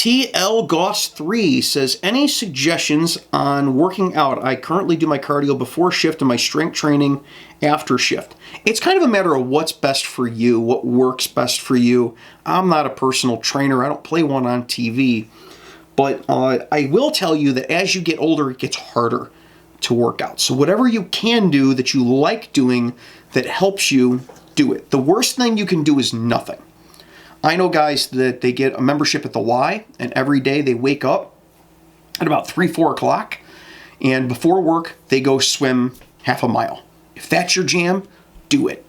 TL Goss 3 says, any suggestions on working out? I currently do my cardio before shift and my strength training after shift. It's kind of a matter of what's best for you, what works best for you. I'm not a personal trainer. I don't play one on TV. But I will tell you that as you get older, it gets harder to work out. So whatever you can do that you like doing that helps you, do it. The worst thing you can do is nothing. I know guys that they get a membership at the Y, and every day they wake up at about 3, 4 o'clock, and before work, they go swim half a mile. If that's your jam, do it.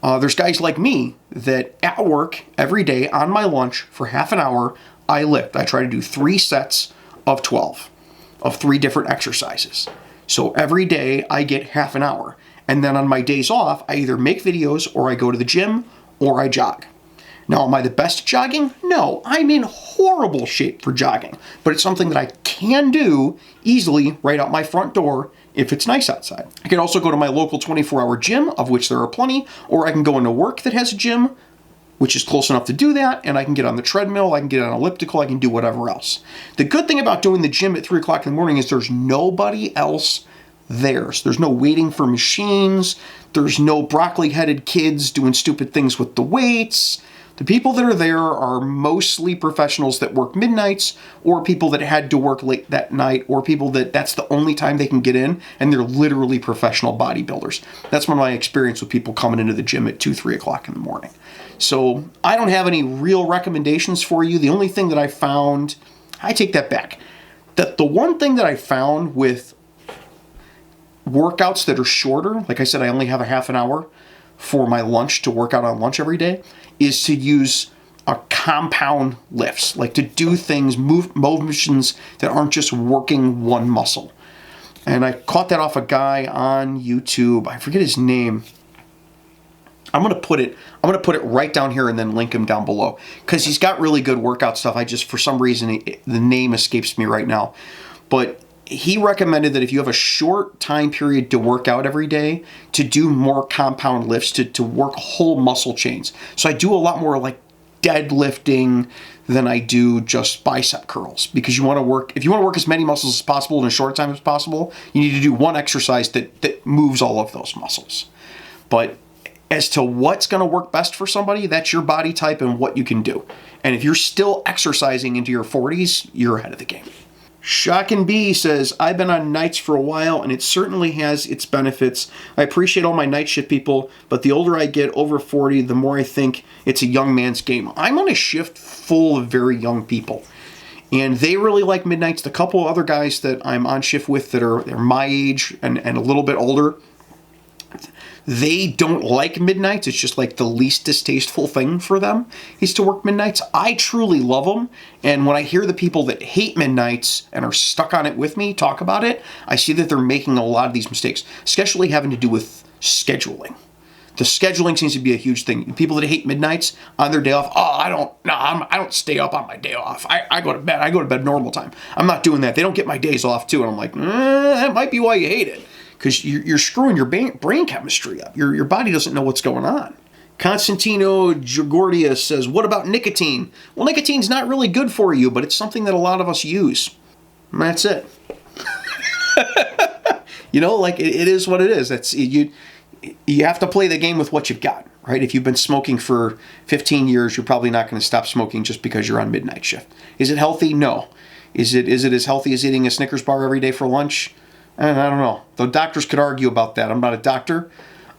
There's guys like me that at work every day on my lunch for half an hour, I lift. I try to do 3 sets of 12 of 3 different exercises. So every day I get half an hour. And then on my days off, I either make videos or I go to the gym or I jog. Now, am I the best at jogging? No, I'm in horrible shape for jogging, but it's something that I can do easily right out my front door if it's nice outside. I can also go to my local 24-hour gym, of which there are plenty, or I can go into work that has a gym, which is close enough to do that, and I can get on the treadmill, I can get on an elliptical, I can do whatever else. The good thing about doing the gym at 3 o'clock in the morning is there's nobody else there. So there's no waiting for machines, there's no broccoli-headed kids doing stupid things with the weights. The people that are there are mostly professionals that work midnights, or people that had to work late that night, or people that's the only time they can get in, and they're literally professional bodybuilders. That's been my experience with people coming into the gym at 2, 3 o'clock in the morning. So I don't have any real recommendations for you. The only thing that I found, I take that back. That the one thing that I found with workouts that are shorter, like I said, I only have a half an hour for my lunch to work out on lunch every day, is to use compound lifts, like to do things, motions that aren't just working one muscle. And I caught that off a guy on YouTube. I forget his name. I'm gonna put it right down here and then link him down below because he's got really good workout stuff. I just, for some reason, the name escapes me right now. But he recommended that if you have a short time period to work out every day, to do more compound lifts, to work whole muscle chains. So I do a lot more like deadlifting than I do just bicep curls, because you want to work, if you want to work as many muscles as possible in a short time as possible, you need to do one exercise that moves all of those muscles. But as to what's going to work best for somebody, that's your body type and what you can do. And if you're still exercising into your 40s, you're ahead of the game. Shockin' B says, I've been on nights for a while and it certainly has its benefits. I appreciate all my night shift people, but the older I get, over 40, the more I think it's a young man's game. I'm on a shift full of very young people, and they really like midnights. The couple other guys that I'm on shift with that are my age and a little bit older, they don't like midnights. It's just like the least distasteful thing for them is to work midnights. I truly love them. And when I hear the people that hate midnights and are stuck on it with me talk about it, I see that they're making a lot of these mistakes, especially having to do with scheduling. The scheduling seems to be a huge thing. People that hate midnights on their day off, I don't stay up on my day off. I go to bed. I go to bed normal time. I'm not doing that. They don't get my days off too. And I'm like, that might be why you hate it. Because you're screwing your brain chemistry up. Your body doesn't know what's going on. Constantino Jagordia says, what about nicotine? Well, nicotine's not really good for you, but it's something that a lot of us use. And that's it. It is what it is. You have to play the game with what you've got, right? If you've been smoking for 15 years, you're probably not going to stop smoking just because you're on midnight shift. Is it healthy? No. Is it as healthy as eating a Snickers bar every day for lunch? I don't know. The doctors could argue about that. I'm not a doctor.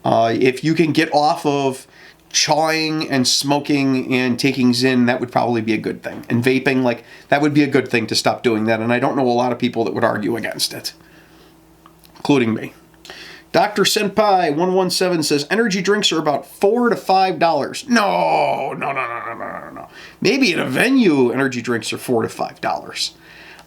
If you can get off of chawing and smoking and taking Zyn, that would probably be a good thing. And vaping, that would be a good thing to stop doing that. And I don't know a lot of people that would argue against it, including me. Dr. Senpai 117 says, energy drinks are about $4 to $5. No. Maybe at a venue, energy drinks are $4 to $5.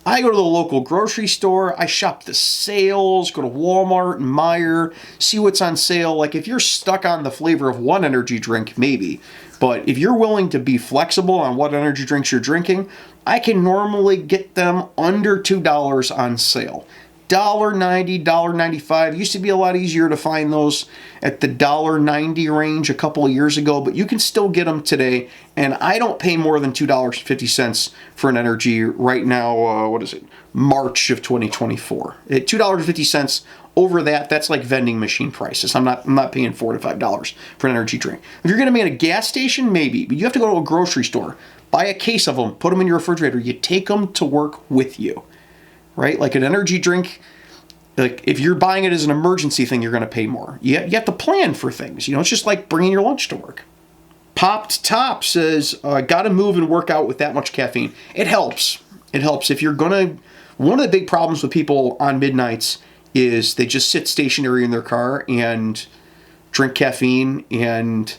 I go to the local grocery store, I shop the sales, go to Walmart and Meijer, see what's on sale. If you're stuck on the flavor of one energy drink, maybe. But if you're willing to be flexible on what energy drinks you're drinking, I can normally get them under $2 on sale. $1.90, $1.95. Used to be a lot easier to find those at the $1.90 range a couple of years ago, but you can still get them today. And I don't pay more than $2.50 for an energy right now. What is it? March of 2024. At $2.50 over that, that's like vending machine prices. I'm not paying $4 to $5 for an energy drink. If you're going to be at a gas station, maybe, but you have to go to a grocery store, buy a case of them, put them in your refrigerator. You take them to work with you. Right? Like an energy drink, like if you're buying it as an emergency thing, you're going to pay more. You have to plan for things. It's just like bringing your lunch to work. Popped Top says, got to move and work out with that much caffeine. It helps. It helps. If you're going to, one of the big problems with people on midnights is they just sit stationary in their car and drink caffeine and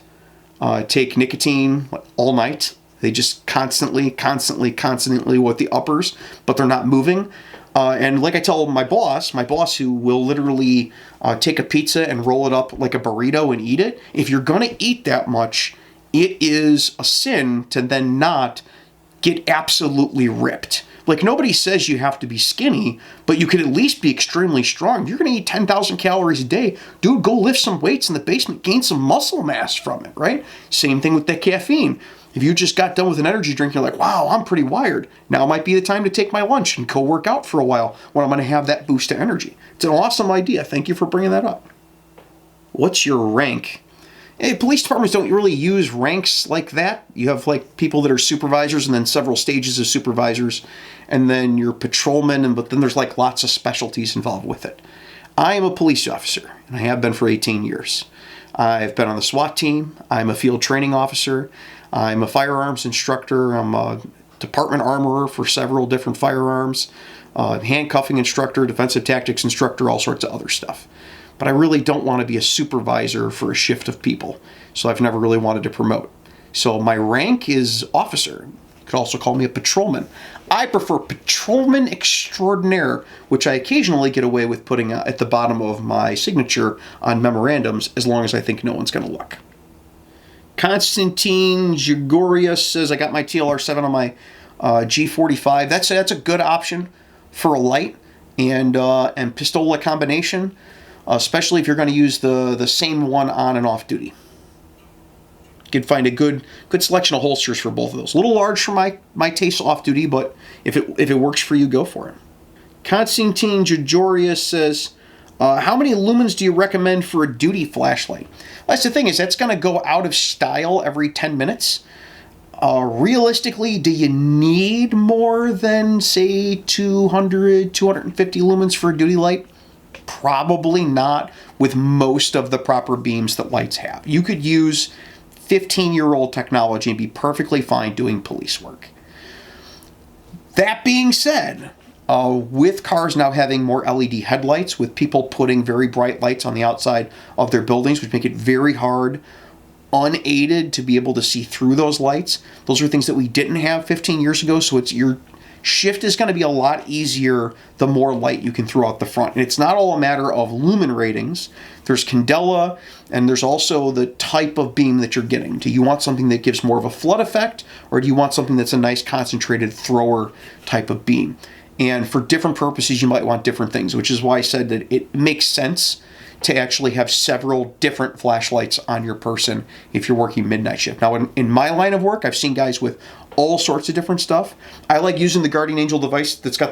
take nicotine all night. They just constantly with the uppers, but they're not moving. And like I tell my boss who will literally take a pizza and roll it up like a burrito and eat it, if you're going to eat that much, it is a sin to then not get absolutely ripped. Like nobody says you have to be skinny, but you could at least be extremely strong. If you're going to eat 10,000 calories a day, dude, go lift some weights in the basement, gain some muscle mass from it, right? Same thing with that caffeine. If you just got done with an energy drink, you're like, wow, I'm pretty wired. Now might be the time to take my lunch and go work out for a while when I'm going to have that boost of energy. It's an awesome idea. Thank you for bringing that up. What's your rank? Hey, police departments don't really use ranks like that. You have like people that are supervisors and then several stages of supervisors and then your patrolmen, but then there's like lots of specialties involved with it. I am a police officer and I have been for 18 years. I've been on the SWAT team. I'm a field training officer. I'm a firearms instructor. I'm a department armorer for several different firearms, handcuffing instructor, defensive tactics instructor, all sorts of other stuff. But I really don't want to be a supervisor for a shift of people, so I've never really wanted to promote. So my rank is officer. You could also call me a patrolman. I prefer patrolman extraordinaire, which I occasionally get away with putting at the bottom of my signature on memorandums, as long as I think no one's going to look. Constantine Jagoria says, I got my TLR7 on my G45. That's a good option for a light and pistola combination, especially if you're going to use the same one on and off duty. You can find a good selection of holsters for both of those. A little large for my taste off duty, but if it works for you, go for it. Constantine Jagoria says, how many lumens do you recommend for a duty flashlight? That's the thing, is that's going to go out of style every 10 minutes. Realistically, do you need more than, say, 200, 250 lumens for a duty light? Probably not with most of the proper beams that lights have. You could use 15-year-old technology and be perfectly fine doing police work. That being said, with cars now having more LED headlights, with people putting very bright lights on the outside of their buildings, which make it very hard, unaided, to be able to see through those lights. Those are things that we didn't have 15 years ago, so your shift is going to be a lot easier the more light you can throw out the front. And it's not all a matter of lumen ratings. There's candela, and there's also the type of beam that you're getting. Do you want something that gives more of a flood effect, or do you want something that's a nice concentrated thrower type of beam? And for different purposes, you might want different things, which is why I said that it makes sense to actually have several different flashlights on your person if you're working midnight shift. Now, in my line of work, I've seen guys with all sorts of different stuff. I like using the Guardian Angel device that's got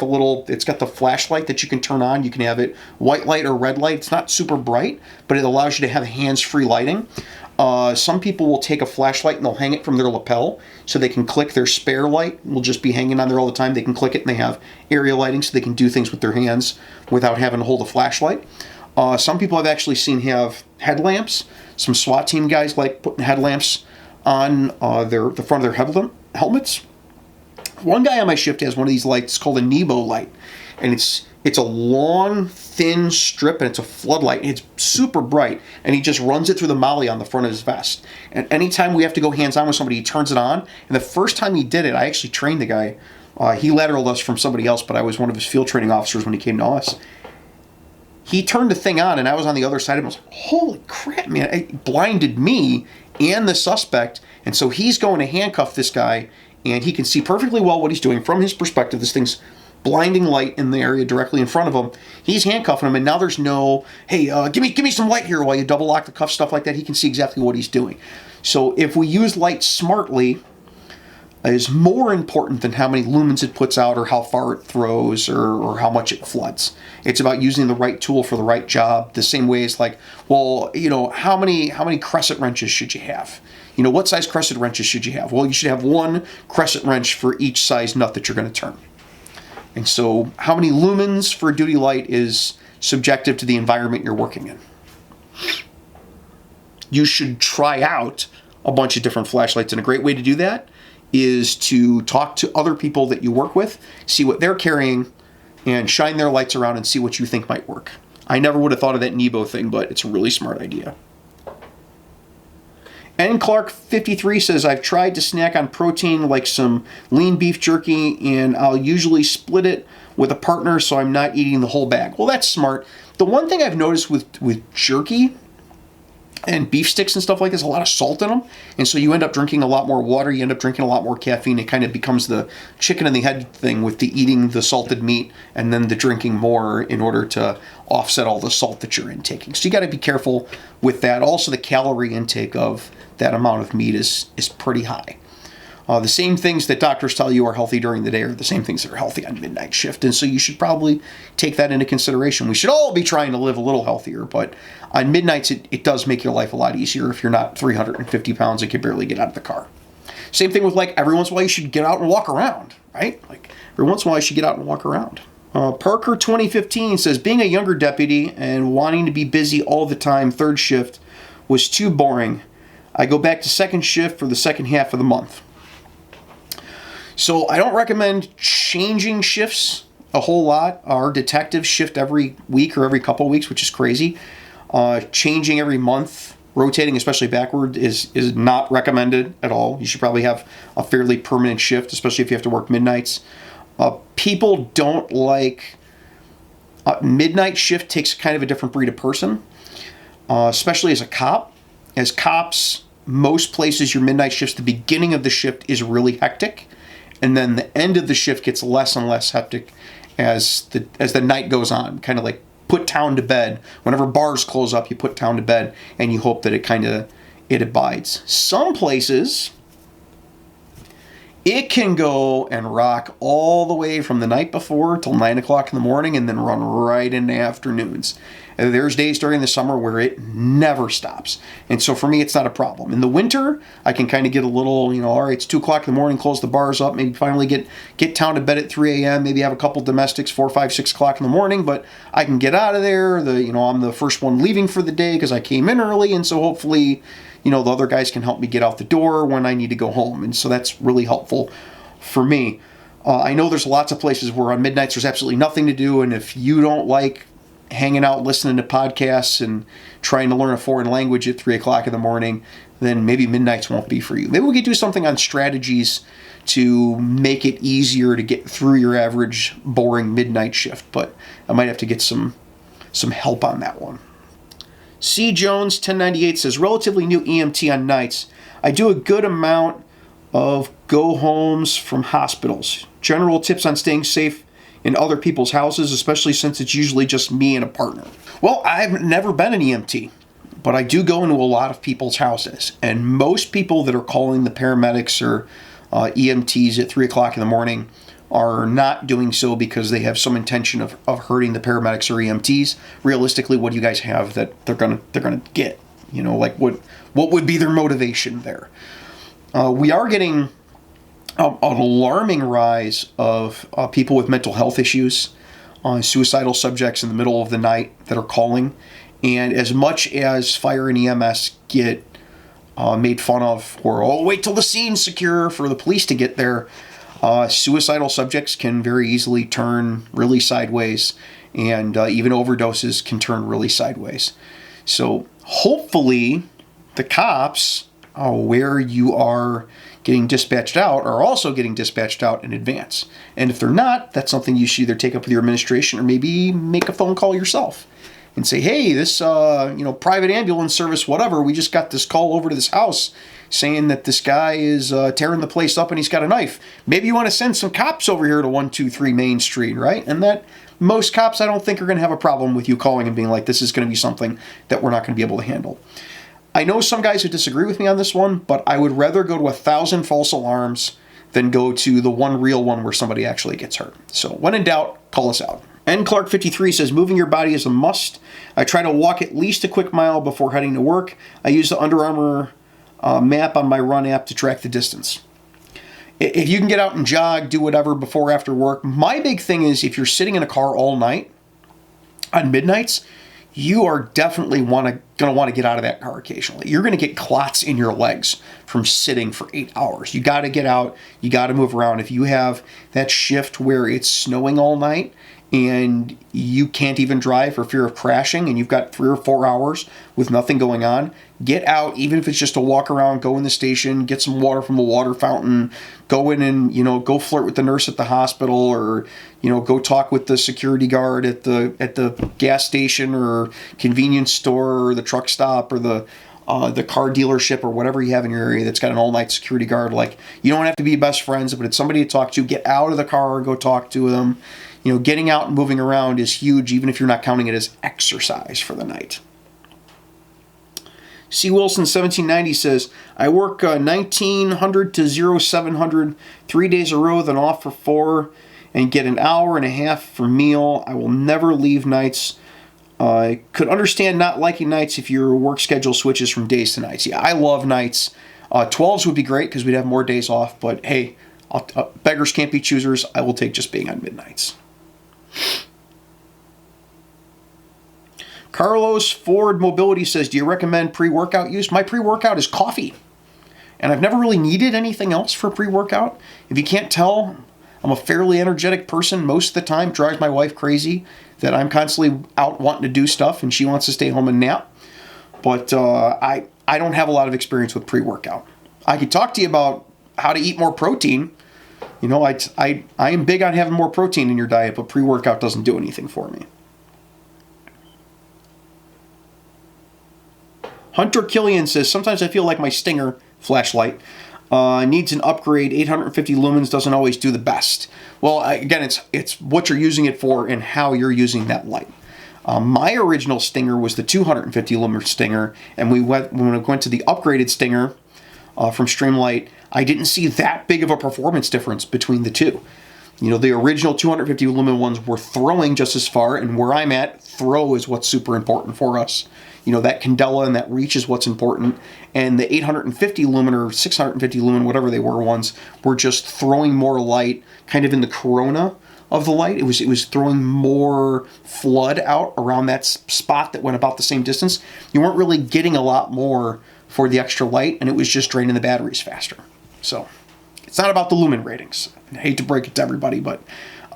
it's got the flashlight that you can turn on. You can have it white light or red light. It's not super bright, but it allows you to have hands-free lighting. Some people will take a flashlight and they'll hang it from their lapel so they can click. Their spare light will just be hanging on there all the time. They can click it and they have area lighting so they can do things with their hands without having to hold a flashlight. Some people I've actually seen have headlamps. Some SWAT team guys like putting headlamps on the front of their helmets. One guy on my shift has one of these lights called a Nebo light, and it's a long, thin strip, and it's a floodlight. It's super bright, and he just runs it through the molly on the front of his vest. And anytime we have to go hands-on with somebody, he turns it on. And the first time he did it, I actually trained the guy. He lateraled us from somebody else, but I was one of his field training officers when he came to us. He turned the thing on, and I was on the other side of him. I was like, holy crap, man. It blinded me and the suspect. And so he's going to handcuff this guy, and he can see perfectly well what he's doing from his perspective. This thing's blinding light in the area directly in front of him. He's handcuffing him, and now there's no, hey, give me some light here while you double lock the cuff, stuff like that. He can see exactly what he's doing. So if we use light smartly, is more important than how many lumens it puts out or how far it throws or how much it floods. It's about using the right tool for the right job. The same way as like, well, how many crescent wrenches should you have? What size crescent wrenches should you have? Well, you should have one crescent wrench for each size nut that you're going to turn. And so how many lumens for a duty light is subjective to the environment you're working in. You should try out a bunch of different flashlights, and a great way to do that is to talk to other people that you work with, see what they're carrying, and shine their lights around and see what you think might work. I never would have thought of that Nebo thing, but it's a really smart idea. And Clark 53 says, I've tried to snack on protein like some lean beef jerky, and I'll usually split it with a partner so I'm not eating the whole bag. Well, that's smart. The one thing I've noticed with jerky and beef sticks and stuff like this, a lot of salt in them. And so you end up drinking a lot more water, you end up drinking a lot more caffeine. It kind of becomes the chicken and the head thing with the eating the salted meat and then the drinking more in order to offset all the salt that you're intaking. So you got to be careful with that. Also, the calorie intake of that amount of meat is pretty high. The same things that doctors tell you are healthy during the day are the same things that are healthy on midnight shift. And so you should probably take that into consideration. We should all be trying to live a little healthier, but on midnights, it does make your life a lot easier if you're not 350 pounds and can barely get out of the car. Same thing with like every once in a while you should get out and walk around, right? Like every once in a while you should get out and walk around. Parker 2015 says, being a younger deputy and wanting to be busy all the time, third shift, was too boring. I go back to second shift for the second half of the month. So I don't recommend changing shifts a whole lot. Our detectives shift every week or every couple of weeks, which is crazy. Changing every month, rotating especially backward, is not recommended at all. You should probably have a fairly permanent shift, especially if you have to work midnights. People don't like... midnight shift takes kind of a different breed of person, especially as a cop. As cops, most places your midnight shifts, the beginning of the shift is really hectic. And then the end of the shift gets less and less hectic as the night goes on. Kind of like put town to bed. Whenever bars close up, you put town to bed, and you hope that it abides. Some places, it can go and rock all the way from the night before till 9 o'clock in the morning and then run right into afternoons. There's days during the summer where it never stops. And so for me, it's not a problem. In the winter, I can kind of get a little, all right, it's 2 o'clock in the morning, close the bars up, maybe finally get town to bed at 3 a.m., maybe have a couple domestics 4, 5, 6 o'clock in the morning, but I can get out of there. I'm the first one leaving for the day because I came in early, and so hopefully, the other guys can help me get out the door when I need to go home. And so that's really helpful for me. I know there's lots of places where on midnights there's absolutely nothing to do, and if you don't like hanging out listening to podcasts and trying to learn a foreign language at 3 o'clock in the morning, then maybe midnights won't be for you. Maybe we could do something on strategies to make it easier to get through your average boring midnight shift, but I might have to get some help on that one. C. Jones 1098 says, relatively new EMT on nights. I do a good amount of go-homes from hospitals. General tips on staying safe in other people's houses, especially since it's usually just me and a partner. Well, I've never been an EMT, but I do go into a lot of people's houses. And most people that are calling the paramedics or EMTs at 3 o'clock in the morning are not doing so because they have some intention of hurting the paramedics or EMTs. Realistically, what do you guys have that they're gonna get? Like what would be their motivation there? We are getting an alarming rise of people with mental health issues, suicidal subjects in the middle of the night that are calling. And as much as fire and EMS get made fun of, or wait till the scene's secure for the police to get there, suicidal subjects can very easily turn really sideways, and even overdoses can turn really sideways. So hopefully the cops, where you are getting dispatched out, are also getting dispatched out in advance. And if they're not, that's something you should either take up with your administration or maybe make a phone call yourself and say, hey, this private ambulance service, whatever, we just got this call over to this house saying that this guy is tearing the place up and he's got a knife. Maybe you want to send some cops over here to 123 Main Street, right? And that most cops, I don't think, are going to have a problem with you calling and being like, this is going to be something that we're not going to be able to handle. I know some guys who disagree with me on this one, but I would rather go to 1,000 false alarms than go to the one real one where somebody actually gets hurt. So when in doubt, call us out. N. Clark 53 says, moving your body is a must. I try to walk at least a quick mile before heading to work. I use the Under Armour map on my run app to track the distance. If you can get out and jog, do whatever before or after work. My big thing is if you're sitting in a car all night on midnights, you are definitely going to want to get out of that car occasionally. You're going to get clots in your legs from sitting for 8 hours. You got to get out. You got to move around. If you have that shift where it's snowing all night and you can't even drive for fear of crashing and you've got 3 or 4 hours with nothing going on, get out, even if it's just a walk around, go in the station, get some water from the water fountain, go in and, go flirt with the nurse at the hospital, or, go talk with the security guard at the gas station or convenience store or the truck stop or the car dealership or whatever you have in your area that's got an all-night security guard. Like, you don't have to be best friends, but it's somebody to talk to. Get out of the car, go talk to them. Getting out and moving around is huge, even if you're not counting it as exercise for the night. C. Wilson 1790 says, I work 1900 to 0700, 3 days a row, then off for 4, and get an hour and a half for meal. I will never leave nights. I could understand not liking nights if your work schedule switches from days to nights. Yeah, I love nights. 12s would be great because we'd have more days off, but hey, beggars can't be choosers. I will take just being on midnights. Carlos Ford Mobility says, do you recommend pre-workout use? My pre-workout is coffee. And I've never really needed anything else for pre-workout. If you can't tell, I'm a fairly energetic person most of the time. It drives my wife crazy that I'm constantly out wanting to do stuff and she wants to stay home and nap. But I don't have a lot of experience with pre-workout. I could talk to you about how to eat more protein. I am big on having more protein in your diet, but pre-workout doesn't do anything for me. Hunter Killian says, sometimes I feel like my Stinger flashlight needs an upgrade. 850 lumens doesn't always do the best. Well, again, it's what you're using it for and how you're using that light. My original Stinger was the 250 lumen Stinger, and when we went to the upgraded Stinger from Streamlight, I didn't see that big of a performance difference between the two. The original 250 lumen ones were throwing just as far, and where I'm at, throw is what's super important for us. That candela and that reach is what's important. And the 850 lumen or 650 lumen, whatever they were just throwing more light kind of in the corona of the light. It was throwing more flood out around that spot that went about the same distance. You weren't really getting a lot more for the extra light, and it was just draining the batteries faster. So it's not about the lumen ratings. I hate to break it to everybody, but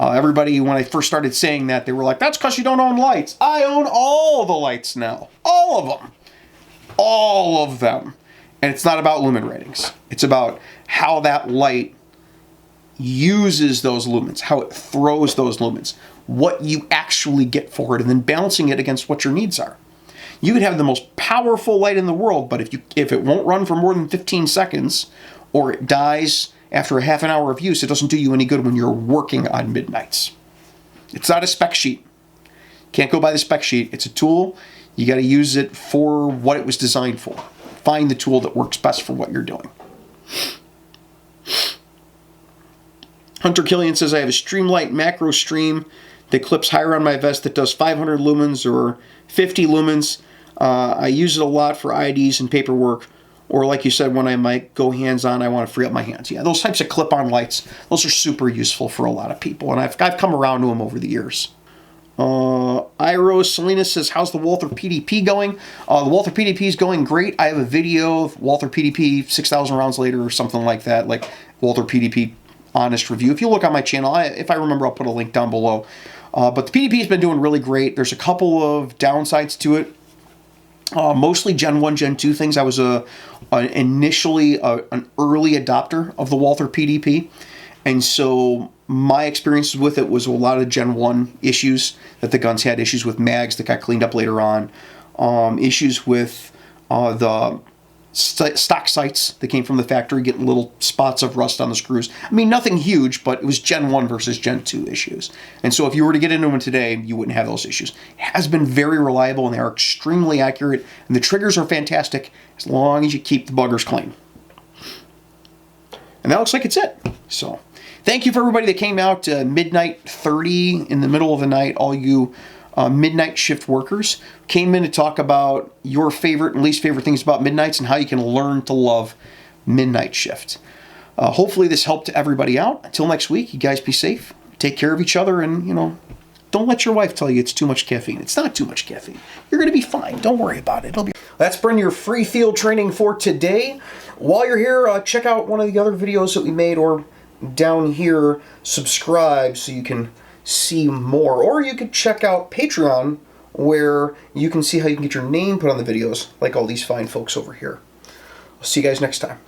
everybody, when I first started saying that, they were like, that's because you don't own lights. I own all the lights now. All of them. All of them. And it's not about lumen ratings. It's about how that light uses those lumens, how it throws those lumens, what you actually get for it, and then balancing it against what your needs are. You could have the most powerful light in the world, but if it won't run for more than 15 seconds, or it dies after a half an hour of use, it doesn't do you any good when you're working on midnights. It's not a spec sheet. Can't go by the spec sheet. It's a tool. You got to use it for what it was designed for. Find the tool that works best for what you're doing. Hunter Killian says, I have a Streamlight macro stream that clips higher on my vest that does 500 lumens or 50 lumens. I use it a lot for IDs and paperwork. Or like you said, when I might go hands-on, I want to free up my hands. Yeah, those types of clip-on lights, those are super useful for a lot of people. And I've come around to them over the years. Iro Salinas says, how's the Walther PDP going? The Walther PDP is going great. I have a video of Walther PDP 6,000 rounds later or something like that, like Walther PDP honest review. If you look on my channel, if I remember, I'll put a link down below. But the PDP has been doing really great. There's a couple of downsides to it. Mostly Gen 1, Gen 2 things. I was initially an early adopter of the Walther PDP. And so my experience with it was a lot of Gen 1 issues that the guns had, issues with mags that got cleaned up later on, issues with the stock sights that came from the factory getting little spots of rust on the screws. I mean, nothing huge, but it was Gen 1 versus Gen 2 issues. And so if you were to get into them today, you wouldn't have those issues. It has been very reliable, and they are extremely accurate, and the triggers are fantastic as long as you keep the buggers clean. And that looks like it's it. So thank you for everybody that came out midnight 30 in the middle of the night, all you midnight shift workers. Came in to talk about your favorite and least favorite things about midnights and how you can learn to love midnight shift. Hopefully this helped everybody out. Until next week, you guys be safe, take care of each other, and, you know, don't let your wife tell you it's too much caffeine. It's not too much caffeine. You're going to be fine. Don't worry about it. That's been your free field training for today. While you're here, check out one of the other videos that we made, or down here, subscribe so you can see more. Or you could check out Patreon, where you can see how you can get your name put on the videos, like all these fine folks over here. I'll see you guys next time.